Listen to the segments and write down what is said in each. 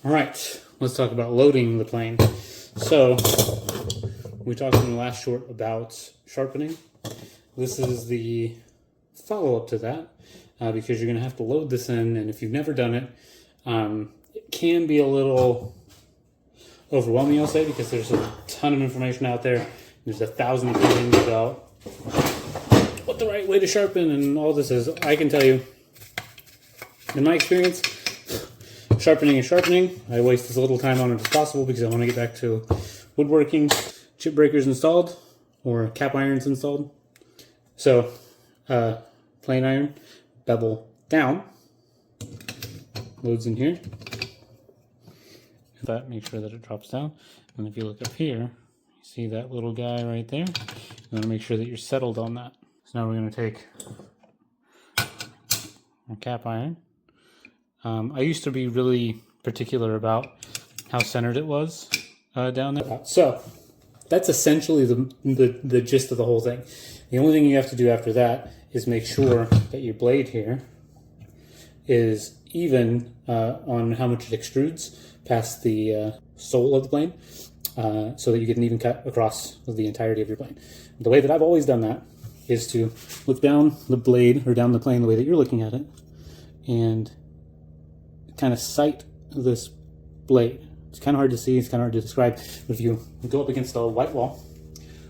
All right, let's talk about loading the plane. So we talked in the last short about sharpening. This is the follow-up to that because you're going to have to load this in, and if you've never done it, it can be a little overwhelming, I'll say, because there's a ton of information out there. There's 1,000 opinions about what the right way to sharpen and all this is. I can tell you, in my experience, sharpening is sharpening. I waste as little time on it as possible because I want to get back to woodworking, chip breakers installed, or cap irons installed. So, plane iron, bevel down, loads in here. That, make sure that it drops down. And if you look up here, you see that little guy right there. You want to make sure that you're settled on that. So now we're going to take our cap iron. I used to be really particular about how centered it was down there. So that's essentially the gist of the whole thing. The only thing you have to do after that is make sure that your blade here is even on how much it extrudes past the sole of the plane so that you get an even cut across the entirety of your plane. The way that I've always done that is to look down the blade or down the plane the way that you're looking at it and kind of sight this blade. It's kind of hard to see, it's kind of hard to describe, but if you go up against a white wall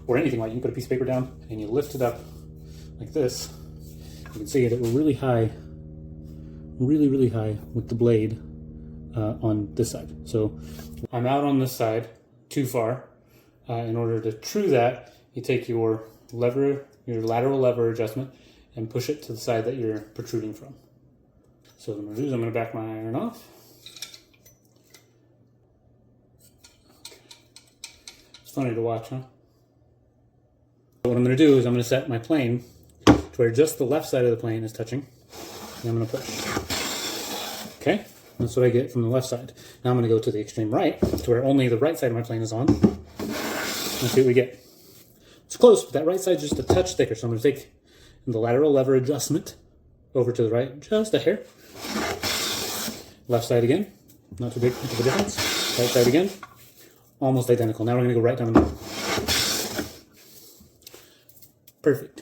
or anything like, you can put a piece of paper down and you lift it up like this, you can see that we're really high, really high with the blade on this side. So I'm out on this side too far. In order to true that, you take your lever, your lateral lever adjustment, and push it to the side that you're protruding from. So what I'm going to do is I'm going to back my iron off. It's funny to watch, huh? What I'm going to do is I'm going to set my plane to where just the left side of the plane is touching, and I'm going to push. Okay, that's what I get from the left side. Now I'm going to go to the extreme right, to where only the right side of my plane is on. Let's see what we get. It's close, but that right side is just a touch thicker, so I'm going to take the lateral lever adjustment over to the right, just a hair. Left side again, not too big of a difference. Right side again, almost identical. Now we're going to go right down the middle. Perfect.